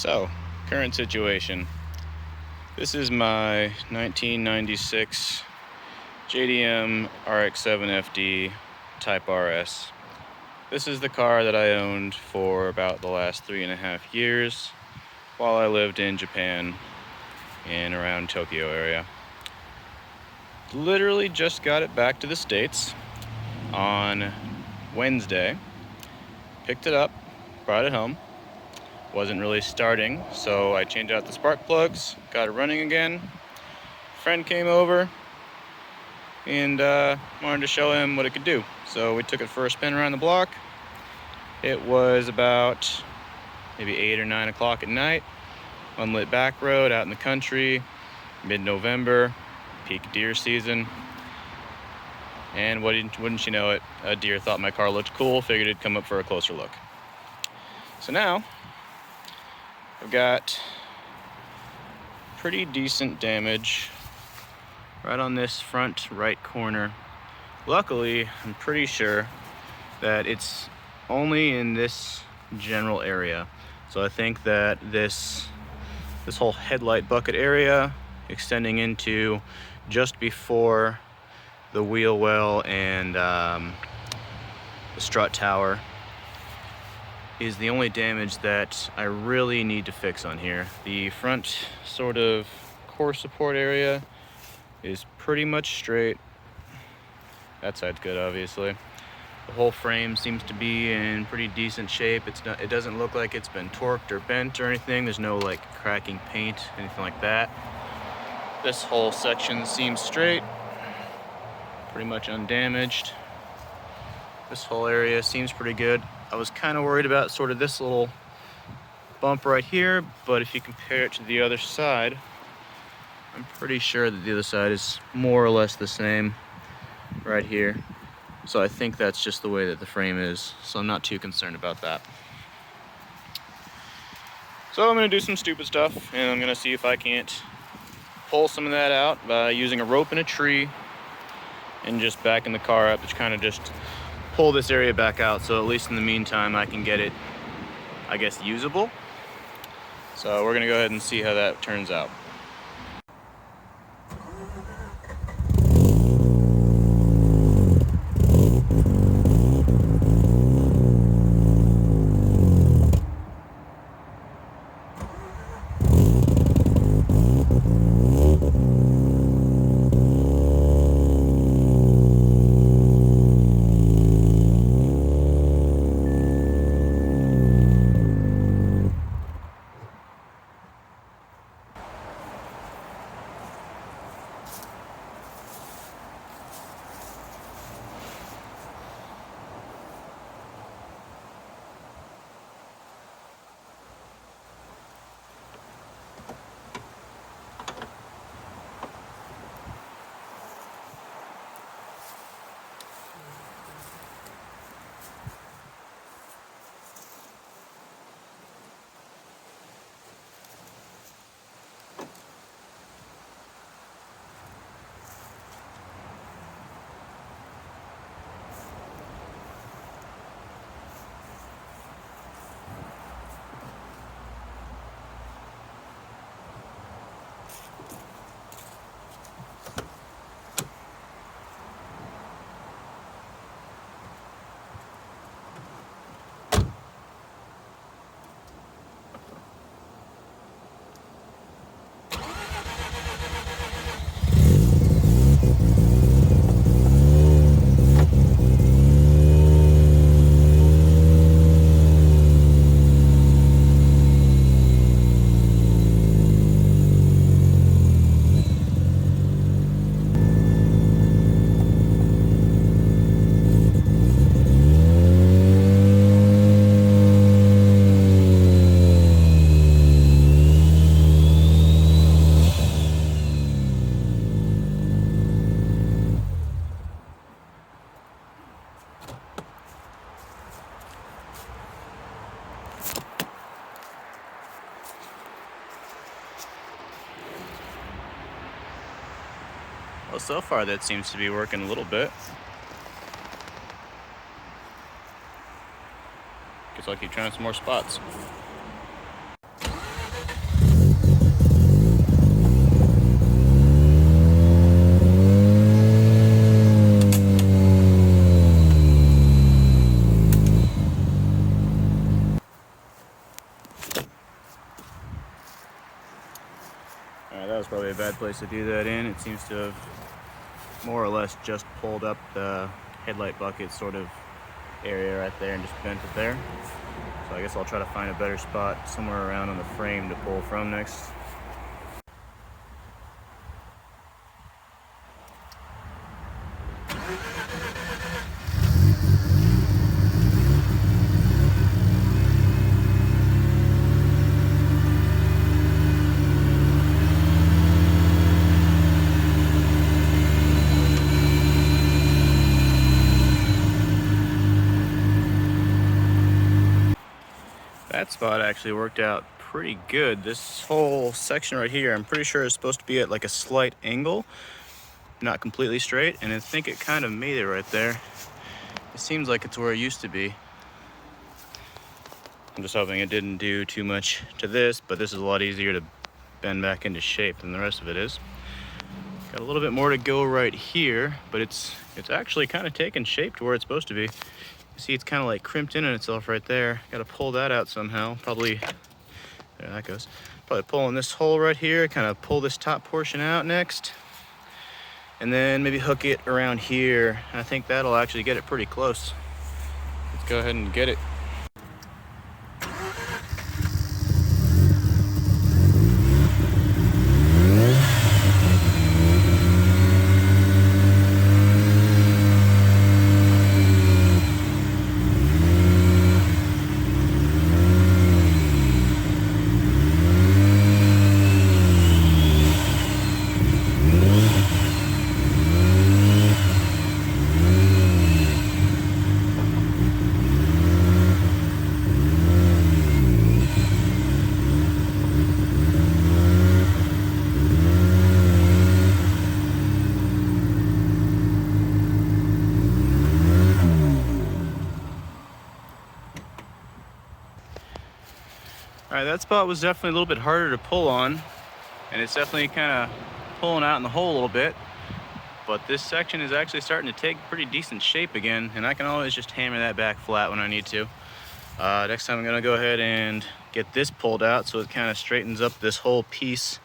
So, current situation. This is my 1996 JDM RX7 FD Type RS. This is the car that I owned for about the last 3.5 years while I lived in Japan and around Tokyo area. Literally just got it back to the States on Wednesday. Picked it up, brought it home. Wasn't really starting, so I changed out the spark plugs, got it running again. Friend came over and wanted to show him what it could do. So we took it for a spin around the block. It was about maybe 8 or 9 o'clock at night, unlit back road out in the country, mid-November, peak deer season. And wouldn't you know it, a deer thought my car looked cool, figured it'd come up for a closer look. So now I've got pretty decent damage right on this front right corner. Luckily, I'm pretty sure that it's only in this general area. So I think that this whole headlight bucket area extending into just before the wheel well and the strut tower is the only damage that I really need to fix on here. The front sort of core support area is pretty much straight. That side's good, obviously. The whole frame seems to be in pretty decent shape. It doesn't look like it's been torqued or bent or anything. There's no like cracking paint, anything like that. This whole section seems straight, pretty much undamaged. This whole area seems pretty good. I was kind of worried about sort of this little bump right here, but if you compare it to the other side, I'm pretty sure that the other side is more or less the same right here. So I think that's just the way that the frame is, so I'm not too concerned about that. So I'm gonna do some stupid stuff, and I'm gonna see if I can't pull some of that out by using a rope and a tree and just backing the car up, which kind of just pull this area back out, so at least in the meantime I can get it, I guess, usable. So we're gonna go ahead and see how that turns out. Well, so far that seems to be working a little bit. Guess I'll keep trying some more spots. Alright, that was probably a bad place to do that in. It seems to have more or less just pulled up the headlight bucket sort of area right there and just bent it there. So I guess I'll try to find a better spot somewhere around on the frame to pull from next. That spot actually worked out pretty good. This whole section right here, I'm pretty sure is supposed to be at like a slight angle, not completely straight, and I think it kind of made it right there. It seems like it's where it used to be. I'm just hoping it didn't do too much to this, but this is a lot easier to bend back into shape than the rest of it is. Got a little bit more to go right here, but it's actually kind of taken shape to where it's supposed to be. You see it's kind of like crimped in on itself right there. Got to pull that out somehow. Probably, there that goes. Probably pulling this hole right here, kind of pull this top portion out next. And then maybe hook it around here. I think that'll actually get it pretty close. Let's go ahead and get it. All right, that spot was definitely a little bit harder to pull on, and it's definitely kind of pulling out in the hole a little bit, but this section is actually starting to take pretty decent shape again, and I can always just hammer that back flat when I need to. Next time I'm gonna go ahead and get this pulled out so it kind of straightens up this whole piece.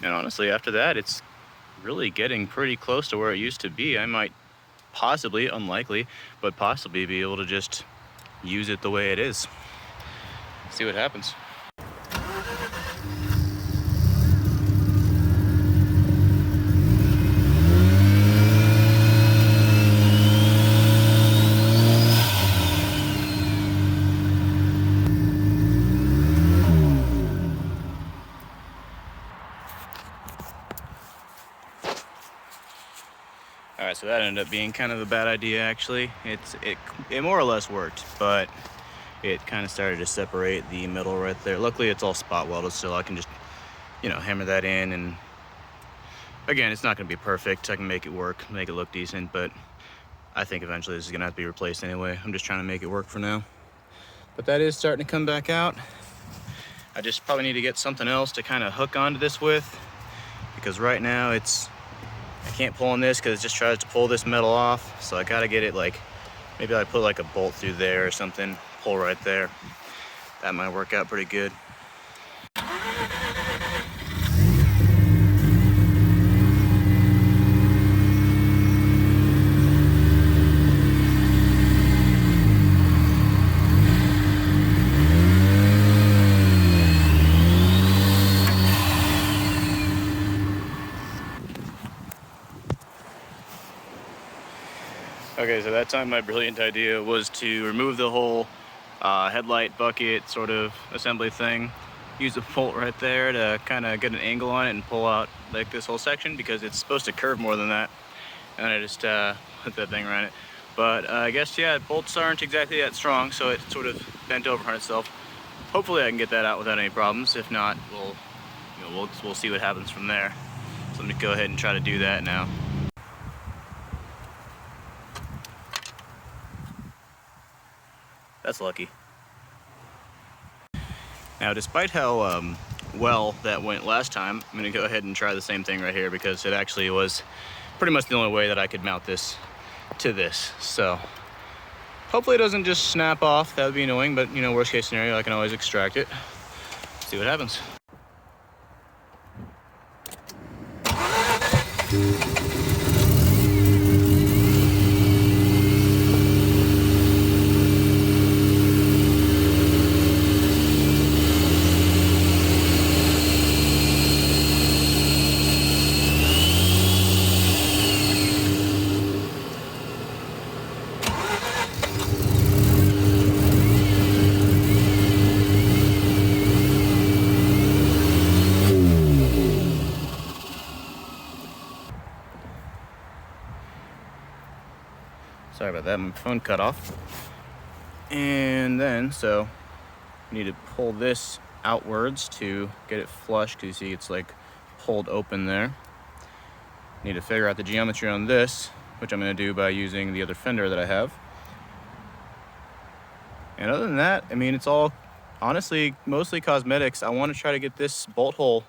And honestly, after that, it's really getting pretty close to where it used to be. I might possibly, unlikely, but possibly be able to just use it the way it is. See what happens. All right, so that ended up being kind of a bad idea actually. It more or less worked, but it kind of started to separate the metal right there. Luckily it's all spot welded, so I can just, hammer that in, and again, it's not gonna be perfect. I can make it work, make it look decent, but I think eventually this is gonna have to be replaced anyway. I'm just trying to make it work for now. But that is starting to come back out. I just probably need to get something else to kind of hook onto this with, because right now I can't pull on this because it just tries to pull this metal off. So I gotta get it maybe I put like a bolt through there or something, pull right there. That might work out pretty good. Okay, so that time my brilliant idea was to remove the whole headlight bucket sort of assembly thing, use a bolt right there to kind of get an angle on it and pull out like this whole section, because it's supposed to curve more than that, and I just put that thing around it. But I guess, yeah, bolts aren't exactly that strong, so it sort of bent over on itself. Hopefully I can get that out without any problems. If not, we'll see what happens from there. So let me go ahead and try to do that now. That's lucky. Now, despite how well that went last time, I'm gonna go ahead and try the same thing right here, because it actually was pretty much the only way that I could mount this to this. So hopefully it doesn't just snap off. That would be annoying, but worst case scenario, I can always extract it. See what happens. Sorry about that, my phone cut off. And then, so you need to pull this outwards to get it flush, because you see it's like pulled open there. Need to figure out the geometry on this, which I'm going to do by using the other fender that I have. And other than that, I mean, it's all honestly mostly cosmetics. I want to try to get this bolt hole,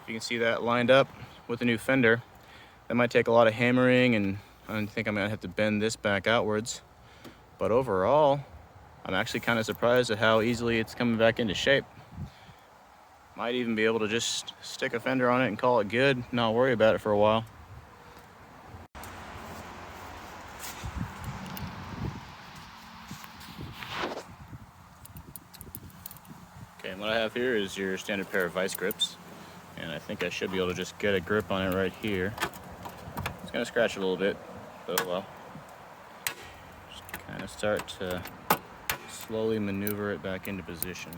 if you can see that, lined up with the new fender. That might take a lot of hammering, and I think I'm going to have to bend this back outwards. But overall, I'm actually kind of surprised at how easily it's coming back into shape. Might even be able to just stick a fender on it and call it good, not worry about it for a while. Okay, and what I have here is your standard pair of vice grips. And I think I should be able to just get a grip on it right here. It's gonna scratch a little bit, but oh well. Just kind of start to slowly maneuver it back into position.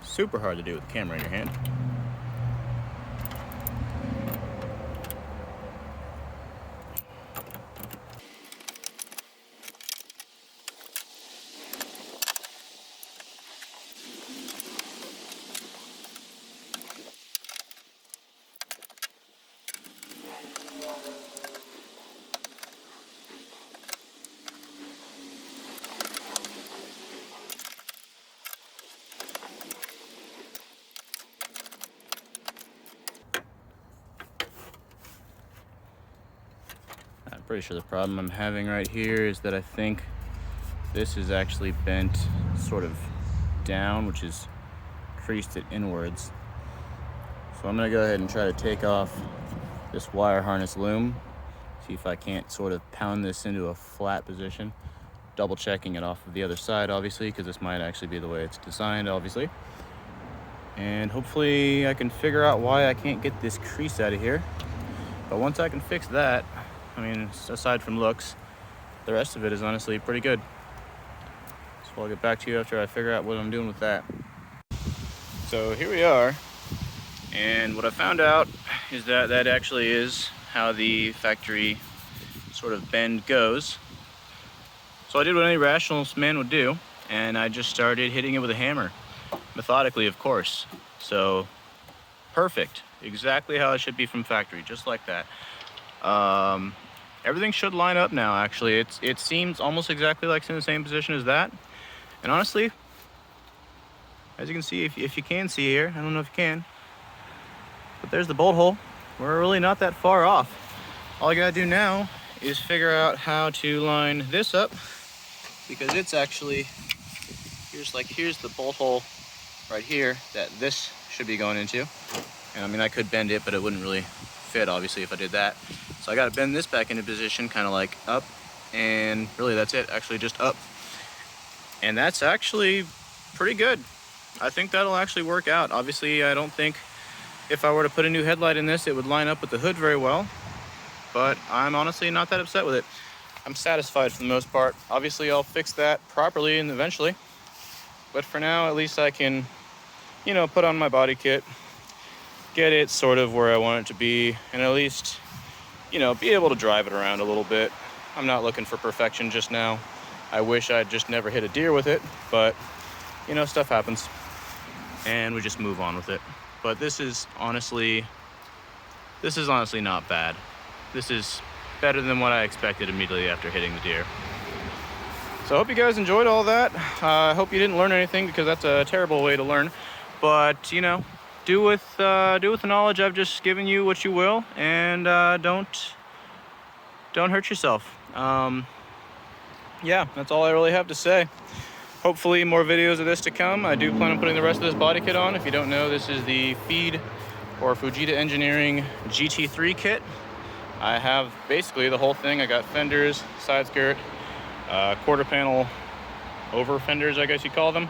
Super hard to do with the camera in your hand. I'm pretty sure the problem I'm having right here is that I think this is actually bent sort of down, which is creased it inwards. So I'm gonna go ahead and try to take off this wire harness loom, see if I can't sort of pound this into a flat position, double checking it off of the other side, obviously, because this might actually be the way it's designed, obviously. And hopefully I can figure out why I can't get this crease out of here. But once I can fix that, I mean, aside from looks, the rest of it is honestly pretty good. So I'll get back to you after I figure out what I'm doing with that. So here we are, and what I found out is that that actually is how the factory sort of bend goes. So I did what any rational man would do, and I just started hitting it with a hammer, methodically, of course. So perfect, exactly how it should be from factory, just like that. Everything should line up now, actually. It seems almost exactly like it's in the same position as that. And honestly, as you can see, if you can see here, I don't know if you can, but there's the bolt hole. We're really not that far off. All I gotta do now is figure out how to line this up, because it's actually, here's the bolt hole right here that this should be going into. And I mean, I could bend it, but it wouldn't really fit, obviously, if I did that. So I got to bend this back into position, kind of like up, and really that's it, actually just up. And that's actually pretty good. I think that'll actually work out. Obviously, I don't think if I were to put a new headlight in this, it would line up with the hood very well, but I'm honestly not that upset with it. I'm satisfied for the most part. Obviously, I'll fix that properly and eventually, but for now, at least I can, you know, put on my body kit, get it sort of where I want it to be, and at least, you know, be able to drive it around a little bit. I'm not looking for perfection just now. I wish I'd just never hit a deer with it, but, you know, stuff happens, and we just move on with it. But this is honestly not bad. This is better than what I expected immediately after hitting the deer. So I hope you guys enjoyed all that. I hope you didn't learn anything, because that's a terrible way to learn. But, you know, do with the knowledge I've just given you what you will, and don't hurt yourself. Yeah, that's all I really have to say. Hopefully more videos of this to come. I do plan on putting the rest of this body kit on. If you don't know, this is the feed or Fujita Engineering GT3 kit. I have basically the whole thing. I got fenders, side skirt, quarter panel over fenders, I guess you call them.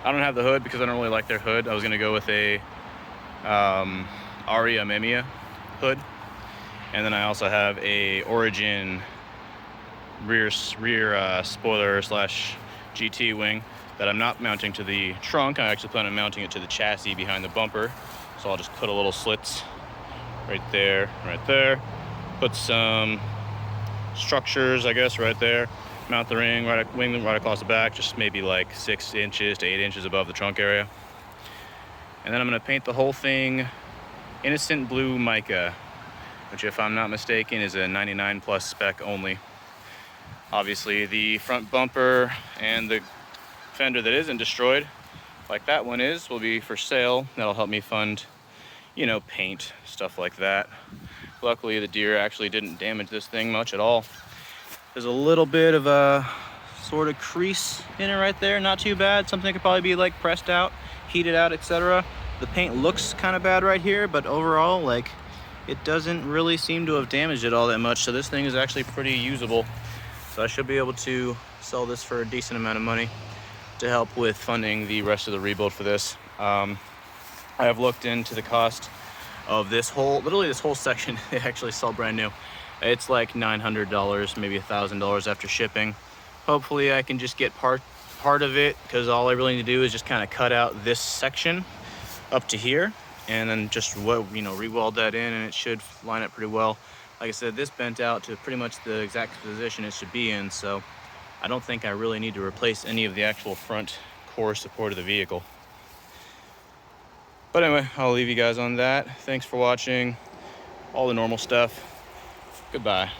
I don't have the hood because I don't really like their hood. I was gonna go with a Aria Memiya hood. And then I also have a Origin rear spoiler slash GT wing that I'm not mounting to the trunk. I actually plan on mounting it to the chassis behind the bumper. So I'll just cut a little slits right there, put some structures, I guess, right there, mount the wing right across the back, just maybe like 6 inches to 8 inches above the trunk area. And then I'm gonna paint the whole thing innocent blue mica, which, if I'm not mistaken, is a 99 plus spec only. Obviously the front bumper and the fender that isn't destroyed, like that one is, will be for sale. That'll help me fund, you know, paint, stuff like that. Luckily the deer actually didn't damage this thing much at all. There's a little bit of a sort of crease in it right there, not too bad. Something that could probably be like pressed out, heated out, etc. The paint looks kind of bad right here, but overall, like, it doesn't really seem to have damaged it all that much. So this thing is actually pretty usable. So I should be able to sell this for a decent amount of money to help with funding the rest of the rebuild for this. I have looked into the cost of this whole, literally this whole section. They actually sell brand new. It's like $900, maybe $1,000 after shipping. Hopefully I can just get part of it, because all I really need to do is just kind of cut out this section up to here and then just, you know, re-weld that in, and it should line up pretty well. Like I said, this bent out to pretty much the exact position it should be in, so I don't think I really need to replace any of the actual front core support of the vehicle. But anyway, I'll leave you guys on that. Thanks for watching. All the normal stuff. Goodbye.